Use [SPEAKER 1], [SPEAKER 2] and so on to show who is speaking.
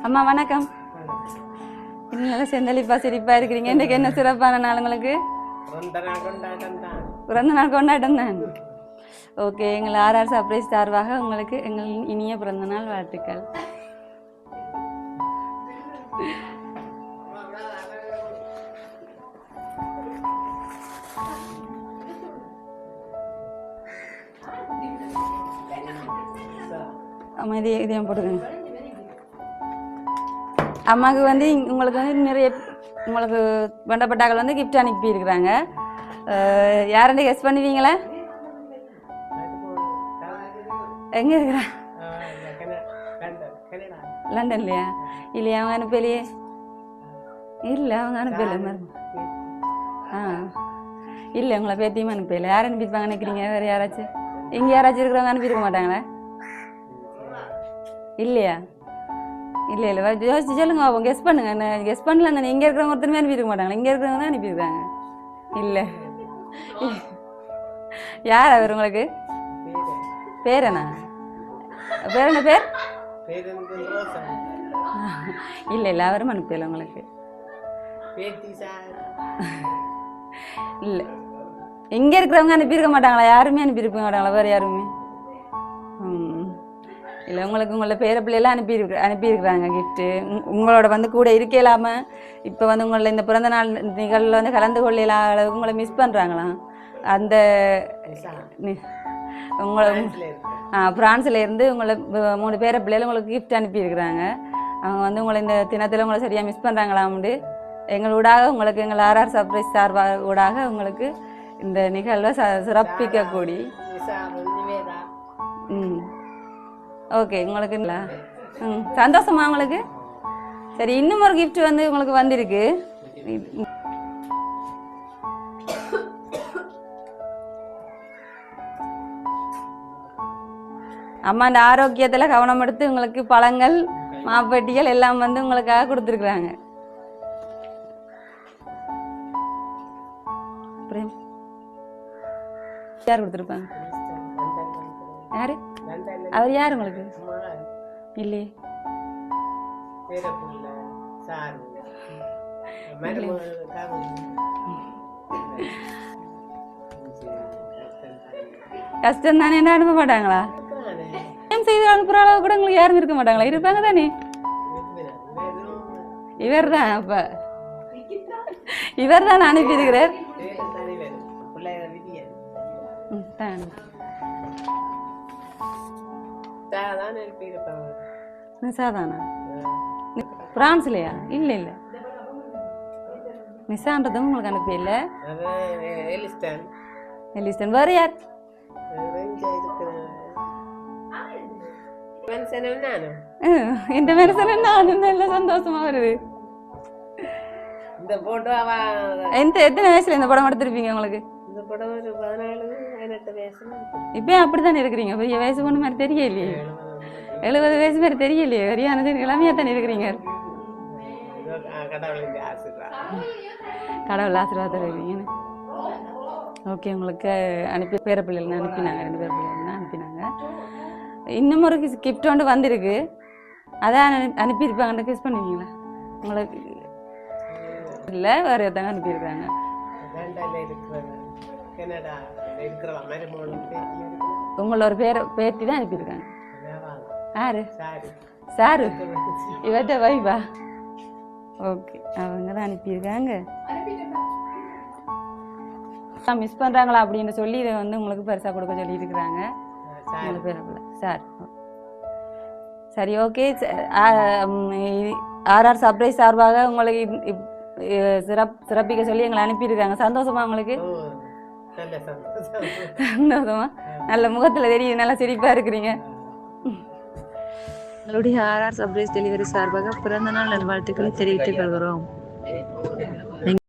[SPEAKER 1] அம்மா வணக்கம். இன்னும் நல்லா செந்தளிப்பா சிரிப்பா இருக்கிறீங்க. இன்றைக்கு என்ன சிறப்பான நாள் உங்களுக்கு? பிறந்த நாள் கொண்டாட்டம் தான். ஓகே, எங்கள் ஆர்ஆர் சர்ப்ரைஸ் சார்பாக உங்களுக்கு எங்கள் இனிய பிறந்த நாள் வாழ்த்துக்கள். அம்மா இதையும் போட்டுக்கோங்க. அம்மாவுக்கு வந்து உங்களுக்கு வந்து நிறைய உங்களுக்கு வேண்டப்பட்டாக்கள் வந்து கிஃப்ட் அனுப்பியிருக்கிறாங்க. யாருன்னு கெஸ் பண்ணுவீங்களா? எங்கே இருக்கிறா? லண்டன்லையா? இல்லையா, அவங்க அனுப்பலையே. இல்லை, அவங்க அனுப்பல மாதிரி. இல்லை, உங்களை பேத்தியும் அனுப்பல. யார் அனுப்பியிருப்பாங்க நினைக்கிறீங்க? வேறு யாராச்சும் இங்கே யாராச்சும் இருக்கிறவங்க அனுப்பியிருக்க மாட்டாங்களா? இல்லையா? இல்லை இல்லை, யோசிச்சு சொல்லுங்க. அவங்க கெஸ் பண்ணுங்க. கெஸ் பண்ணல தானே. இங்கே இருக்கிறவங்க ஒருத்தருமே அனுப்பியிருக்க மாட்டாங்களா? இங்கே இருக்கிறவங்க தான் அனுப்பியிருக்காங்க. இல்லை, யார் அவர் உங்களுக்கு? பேர் என்ன? பேர் என்ன பேர்? இல்லை இல்லை, அவரும் அனுப்பல உங்களுக்கு. இல்லை, இங்கே இருக்கிறவங்க அனுப்பியிருக்க மாட்டாங்களா? யாருமே அனுப்பியிருக்க மாட்டாங்களா? வேறு யாருமே? இல்லை, உங்களுக்கு உங்களோட பேர பிள்ளையெல்லாம் அனுப்பியிருக்கிறாங்க கிஃப்ட்டு. உங்களோட வந்து கூட இருக்கலாமல் இப்போ வந்து உங்களோட இந்த பிறந்த நாள் நிகழ்வில் வந்து கலந்து கொள்ளலாம் அளவுக்கு உங்களை மிஸ் பண்ணுறாங்களாம். அந்த உங்களை ஃப்ரான்ஸில் இருந்து உங்களை 3 பேர பிள்ளைகள் உங்களுக்கு கிஃப்ட் அனுப்பியிருக்கிறாங்க. அவங்க வந்து உங்களை இந்த தினத்தில் உங்களை சரியாக மிஸ் பண்ணுறாங்களாம்ண்டு எங்களூடாக உங்களுக்கு எங்கள் ஆர்ஆர் சர்ப்ரைஸ் சார்பாக ஊடாக உங்களுக்கு இந்த நிகழ்வை சிறப்பிக்கக்கூடி. ஓகே, உங்களுக்கு இல்லை சந்தோஷமா உங்களுக்கு? சரி, இன்னும் ஒரு கிஃப்ட் வந்து உங்களுக்கு வந்திருக்கு. அம்மா இந்த ஆரோக்கியத்தில் கவனம் எடுத்து உங்களுக்கு பழங்கள் மாப்பட்டிகள் எல்லாம் வந்து உங்களுக்காக கொடுத்துருக்குறாங்க. யார் கொடுத்துருப்பாங்க? யாரு அவர்? யார் உங்களுக்கு? இல்லையே. கஷ்டம் தானே. என்ன அனுப்ப மாட்டாங்களா? செய்து அனுப்புற அளவு கூட உங்களுக்கு யாரும் இருக்க மாட்டாங்களா? இருப்பாங்க தானே. இவர் தான் அப்ப இவர் தான் அனுப்பி இருக்கிறார். நிசாதானா? பிரான்ஸ்லையா? இல்லை இல்லை, நிசான்றதும் உங்களுக்கு அனுப்பி இல்லை. எலிஸ்டன். வேறு யார்? இந்த மெரிசனம் நானும் நல்ல சந்தோஷமா வருது. எத்தனை வயசுல இந்த படம் எடுத்திருப்பீங்க உங்களுக்கு? இப்ப அப்படித்தானே இருக்கிறீங்க. பெரிய வயசு பொண்ணு மாதிரி தெரியலையே. 70 வயசு மாதிரி தெரியலையே. சரியானது இளமையா தானே இருக்கிறீங்க. கடவுள் ஆசீர்வாதம் இருக்கீங்கன்னு. ஓகே, உங்களுக்கு அனுப்பி பேர பிள்ளைகள் அனுப்பினாங்க. 2 பேர் பிள்ளைகள் அனுப்பினாங்க. இன்னும் ஒரு கிஃப்ட் ஒன்று வந்திருக்கு. அதான் அனுப்பியிருப்பாங்க. கிஸ் பண்ணுவீங்களா? உங்களுக்கு இல்லை, வேறு ஒருத்தவங்க அனுப்பியிருக்காங்க. உங்களோட ஒரு பேத்தி தான் அனுப்பியிருக்காங்க. யாரு? சாரு. இவர்கிட்ட வைவா. ஓகே, அவங்க தான் அனுப்பியிருக்காங்க. மிஸ் பண்ணுறாங்களா அப்படின்னு சொல்லி இதை வந்து உங்களுக்கு பெருசாக கொடுக்க சொல்லி இருக்கிறாங்க. சார். சரி, ஓகே. ஆர்ஆர் சர்ப்ரைஸ் சார்பாக உங்களுக்கு சிறப்பிக்க சொல்லி எங்களை அனுப்பியிருக்காங்க. சந்தோஷமா உங்களுக்கு? சந்தோஷமா? நல்ல முகத்தில் தெரியுது, நல்லா சிரிப்பாக இருக்கிறீங்க.
[SPEAKER 2] எங்களுடைய ஆர்ஆர் சர்ப்ரைஸ் டெலிவரி சார்பாக பிறந்த நாள் நல்வாழ்த்துக்களை தெரிவித்துக் கொள்கிறோம்.